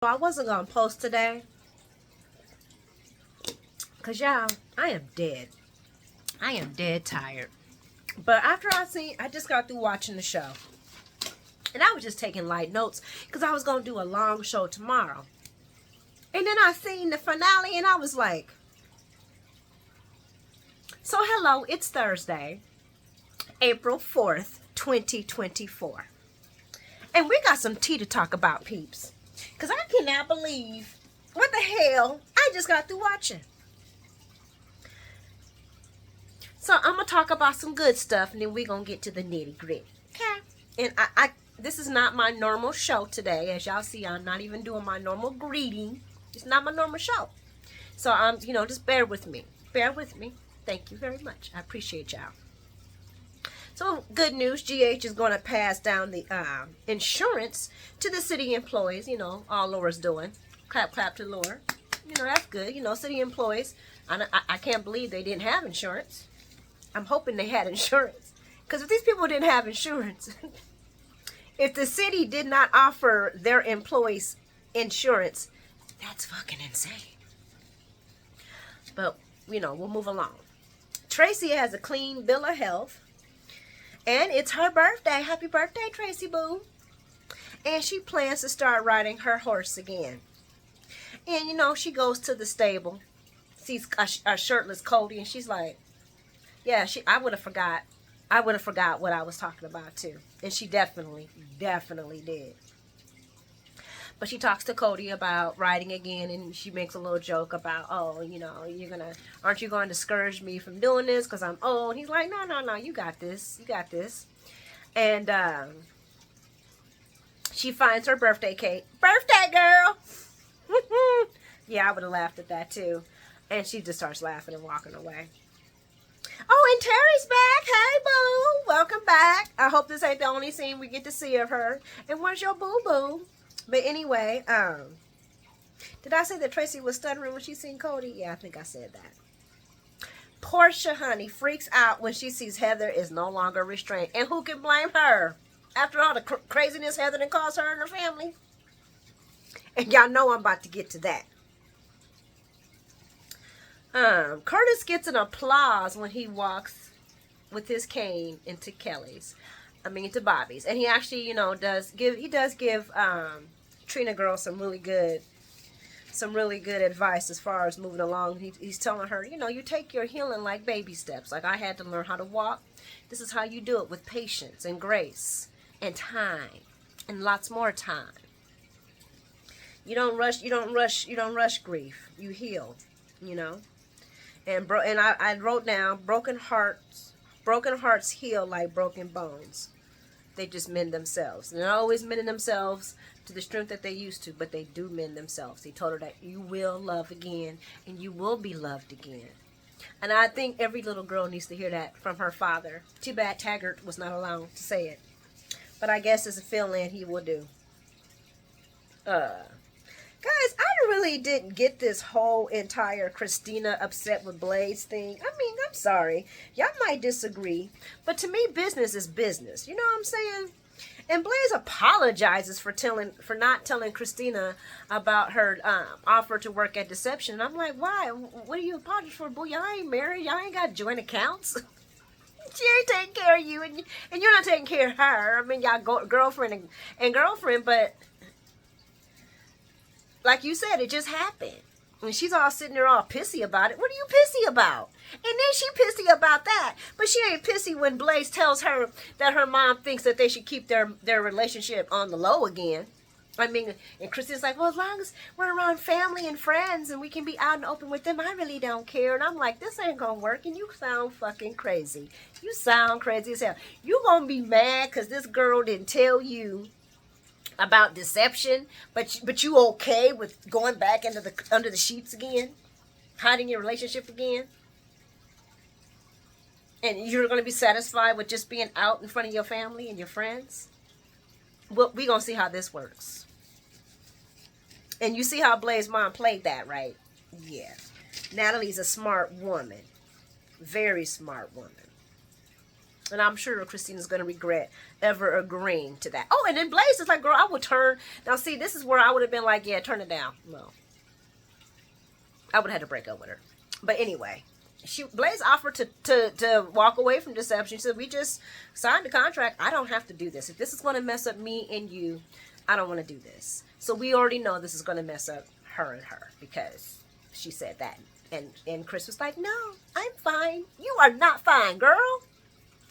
I wasn't gonna post today because y'all, I am dead. I am dead tired. But after I just got through watching the show, and I was just taking light notes because I was gonna do a long show tomorrow. And then I seen the finale, and I was like, "So hello, it's Thursday, April 4th, 2024, and we got some tea to talk about, peeps. Because I cannot believe what the hell I just got through watching. So I'm going to talk about some good stuff, and then we're going to get to the nitty gritty. Okay? And this is not my normal show today. As y'all see, I'm not even doing my normal greeting. It's not my normal show. So just bear with me. Bear with me. Thank you very much. I appreciate y'all. So good news, GH is going to pass down the insurance to the city employees. All Laura's doing. Clap, clap to Laura. That's good. City employees. I can't believe they didn't have insurance. I'm hoping they had insurance. Because if these people didn't have insurance, if the city did not offer their employees insurance, that's fucking insane. But, we'll move along. Tracy has a clean bill of health. And it's her birthday. Happy birthday, Tracy Boo. And she plans to start riding her horse again. And, she goes to the stable, sees a shirtless Cody, and she's like, yeah, I would have forgot. I would have forgot what I was talking about, too. And she definitely did. But she talks to Cody about riding again, and she makes a little joke about, aren't you going to discourage me from doing this because I'm old? He's like, no, you got this. And she finds her birthday cake. Birthday girl! Yeah, I would have laughed at that too. And she just starts laughing and walking away. Oh, and Terry's back. Hey, boo. Welcome back. I hope this ain't the only scene we get to see of her. And where's your boo-boo? But anyway, did I say that Tracy was stuttering when she seen Cody? Yeah, I think I said that. Portia, honey, freaks out when she sees Heather is no longer restrained. And who can blame her? After all the craziness Heather done caused her and her family. And y'all know I'm about to get to that. Curtis gets an applause when he walks with his cane into Bobby's. And he actually, does give Trina girl some really good advice as far as moving along. He's telling her, you take your healing like baby steps. Like I had to learn how to walk. This is how you do it, with patience and grace and time and lots more time. You don't rush grief. You heal, And I wrote down broken hearts heal like broken bones. They just mend themselves. And they're not always mending themselves to the strength that they used to, but they do mend themselves. He told her that you will love again, and you will be loved again. And I think every little girl needs to hear that from her father. Too bad Taggart was not allowed to say it. But I guess as a fill-in, he will do. Guys, I really didn't get this whole entire Christina upset with Blaze thing. I mean, I'm sorry. Y'all might disagree. But to me, business is business. You know what I'm saying? And Blaze apologizes for not telling Christina about her offer to work at Deception. And I'm like, why? What are you apologizing for? Boo, y'all ain't married. Y'all ain't got joint accounts. She ain't taking care of you. And you're not taking care of her. I mean, y'all girlfriend and girlfriend, but... like you said, it just happened. And she's all sitting there all pissy about it. What are you pissy about? And then she pissy about that. But she ain't pissy when Blaze tells her that her mom thinks that they should keep their relationship on the low again. I mean, and Christina's like, well, as long as we're around family and friends and we can be out and open with them, I really don't care. And I'm like, this ain't gonna work. And you sound fucking crazy. You sound crazy as hell. You gonna be mad because this girl didn't tell you about Deception, but you okay with going back under the sheets again, hiding your relationship again, and you're going to be satisfied with just being out in front of your family and your friends? Well, we gonna see how this works. And you see how Blaze's mom played that, right? Yeah. Natalie's a smart woman, very smart woman. And I'm sure Christina's going to regret ever agreeing to that. Oh, and then Blaze is like, girl, I would turn. Now, see, this is where I would have been like, yeah, turn it down. No. I would have had to break up with her. But anyway, Blaze offered to walk away from deception. She said, we just signed the contract. I don't have to do this. If this is going to mess up me and you, I don't want to do this. So we already know this is going to mess up her and her because she said that. And Chris was like, no, I'm fine. You are not fine, girl.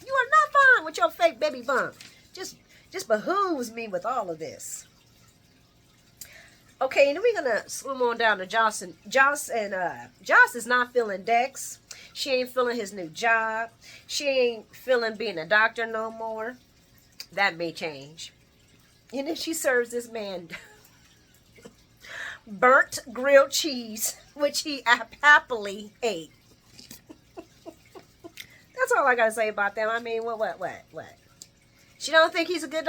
You are not fine with your fake baby bump. Just behooves me with all of this. Okay, and then we're gonna swim on down to Joss and Joss is not feeling Dex. She ain't feeling his new job. She ain't feeling being a doctor no more. That may change. And then she serves this man burnt grilled cheese, which he happily ate. That's all I gotta say about them. I mean, what? She don't think he's a good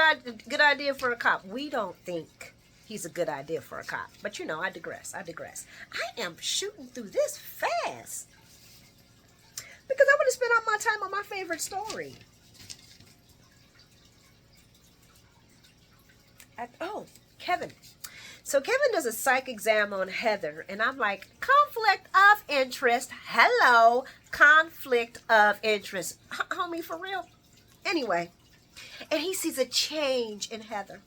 idea for a cop. We don't think he's a good idea for a cop. But you know, I digress. I am shooting through this fast because I want to spend all my time on my favorite story. Kevin. So Kevin does a psych exam on Heather, and I'm like, conflict of interest. Hello, conflict of interest. Homie, for real? Anyway, and he sees a change in Heather.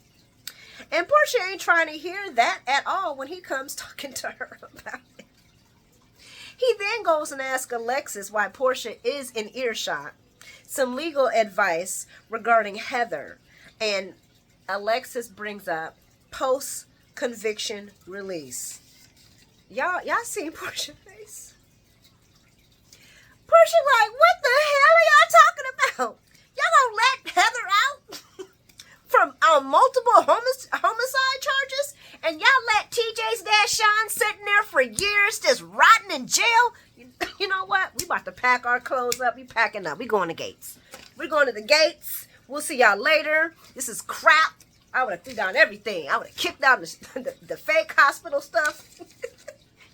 And Portia ain't trying to hear that at all when he comes talking to her about it. He then goes and asks Alexis why Portia is in earshot, some legal advice regarding Heather, and Alexis brings up post-conviction release. Y'all seen Portia's face? Portia like, what the hell are y'all talking about? Y'all gonna let Heather out from multiple homicide charges? And y'all let TJ's dad Sean sitting there for years just rotting in jail? You know what? We about to pack our clothes up. We packing up. We going to Gates. We're going to the Gates. We'll see y'all later. This is crap. I would have threw down everything. I would have kicked out the fake hospital stuff.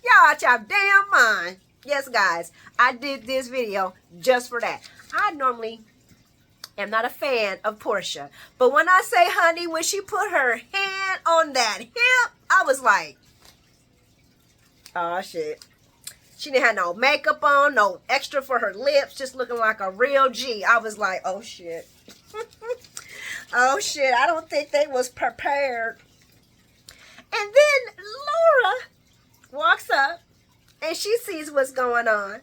Y'all out y'all damn mind. Yes, guys. I did this video just for that. I normally am not a fan of Portia. But when I say, honey, when she put her hand on that hip, I was like, oh, shit. She didn't have no makeup on, no extra for her lips, just looking like a real G. I was like, oh, shit. Oh, shit. I don't think they was prepared. And then Laura walks up, and she sees what's going on.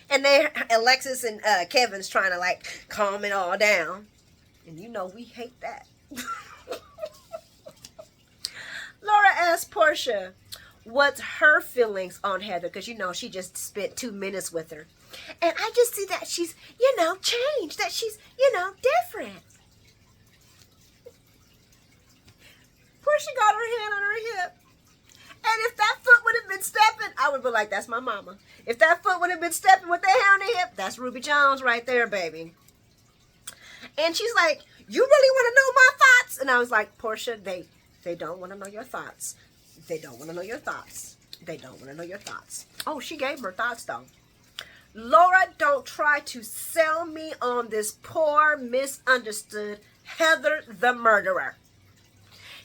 And Alexis and Kevin's trying to, like, calm it all down. And you know we hate that. Laura asks Portia what's her feelings on Heather, because, you know, she just spent 2 minutes with her. And I just see that she's, you know, changed, that she's, you know, different. Portia got her hand on her hip. And if that foot would have been stepping, I would have been like, that's my mama. If that foot would have been stepping with that hand on the hip, that's Ruby Jones right there, baby. And she's like, you really want to know my thoughts? And I was like, Portia, they don't want to know your thoughts. They don't want to know your thoughts. They don't want to know your thoughts. Oh, she gave her thoughts, though. Laura, don't try to sell me on this poor, misunderstood Heather the murderer.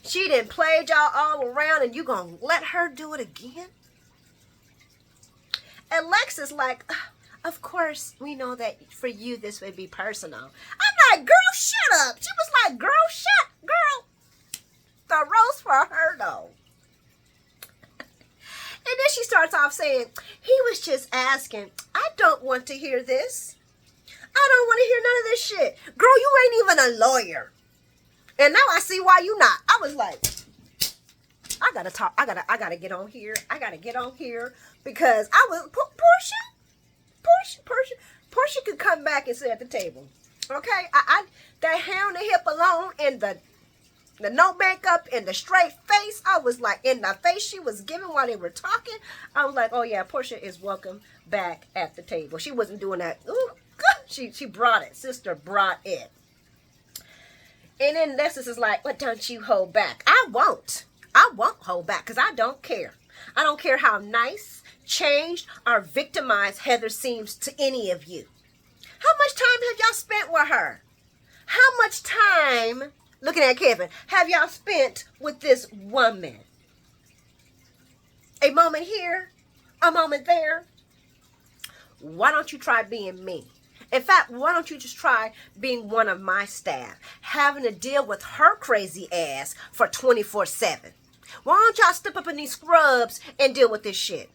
She done played y'all all around, and you gonna let her do it again? Alexis like, of course, we know that for you this would be personal. I'm like, girl, shut up. She was like, girl, the roast for her, though. And then she starts off saying, he was just asking. I don't want to hear this. I don't want to hear none of this shit. Girl, you ain't even a lawyer. And now I see why you not. I was like, I gotta talk. I gotta get on here. I gotta get on here because I was Portia could come back and sit at the table. Okay, that hair on the hip alone and the no makeup and the straight face. I was like, in the face she was giving while they were talking. I was like, oh yeah, Portia is welcome back at the table. She wasn't doing that. Ooh, she brought it. Sister brought it. And then Alexis is like, what don't you hold back? I won't hold back because I don't care. I don't care how nice, changed, or victimized Heather seems to any of you. How much time have y'all spent with her? How much time, looking at Kevin, have y'all spent with this woman? A moment here, a moment there. Why don't you try being me? In fact, why don't you just try being one of my staff, having to deal with her crazy ass for 24/7? Why don't y'all step up in these scrubs and deal with this shit?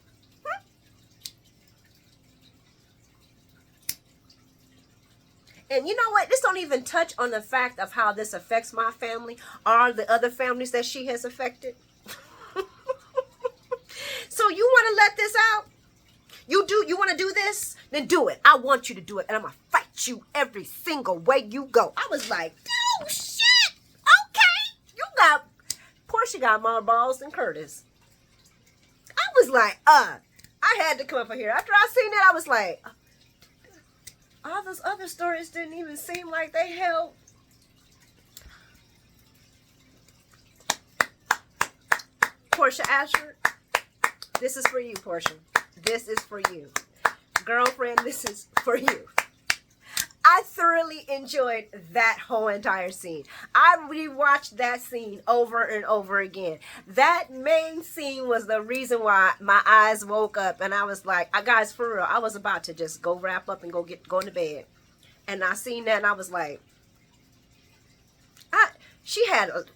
And you know what? This don't even touch on the fact of how this affects my family or the other families that she has affected. So you want to let this out? You want to do this? Then do it. I want you to do it. And I'm going to fight you every single way you go. I was like, oh, shit. Okay. Portia got more balls than Curtis. I was like, I had to come up here. After I seen that, I was like, all those other stories didn't even seem like they held. Portia Ashford, this is for you, Portia. This is for you. Girlfriend, this is for you. I thoroughly enjoyed that whole entire scene. I rewatched that scene over and over again. That main scene was the reason why my eyes woke up and I was like, guys, for real, I was about to just go wrap up and go into bed. And I seen that and I was like, she had a, and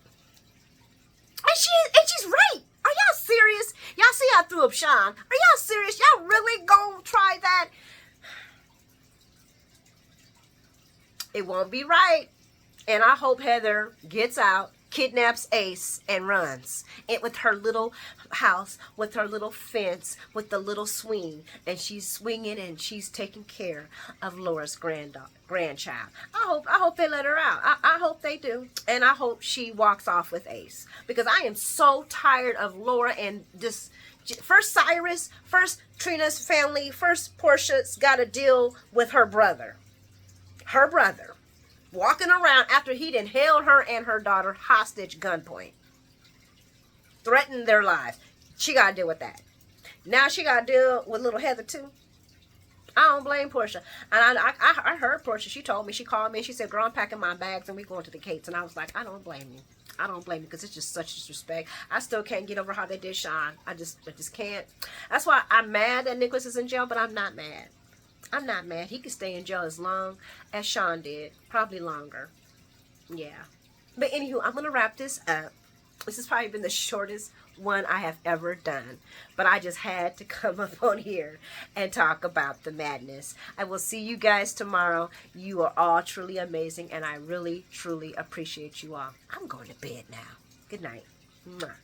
she's right. Are y'all serious? Y'all see I threw up Sean. Are y'all serious? Y'all really gonna try that? It won't be right. And I hope Heather gets out, kidnaps Ace, and runs. And with her little house, with her little fence, with the little swing. And she's swinging and she's taking care of Laura's grandchild. I hope they let her out. I hope they do. And I hope she walks off with Ace. Because I am so tired of Laura and this. First Cyrus, first Trina's family, first Portia's got to deal with her brother. Her brother walking around after he done held her and her daughter hostage gunpoint. Threatened their lives. She got to deal with that. Now she got to deal with little Heather too. I don't blame Portia. And I heard Portia. She told me, she called me and she said, girl, I'm packing my bags and we going to the Cates. And I was like, I don't blame you. I don't blame you because it's just such disrespect. I still can't get over how they did Sean. I just can't. That's why I'm mad that Nicholas is in jail, but I'm not mad. I'm not mad. He could stay in jail as long as Sean did. Probably longer. Yeah. But anywho, I'm going to wrap this up. This has probably been the shortest one I have ever done. But I just had to come up on here and talk about the madness. I will see you guys tomorrow. You are all truly amazing. And I really, truly appreciate you all. I'm going to bed now. Good night. Mwah.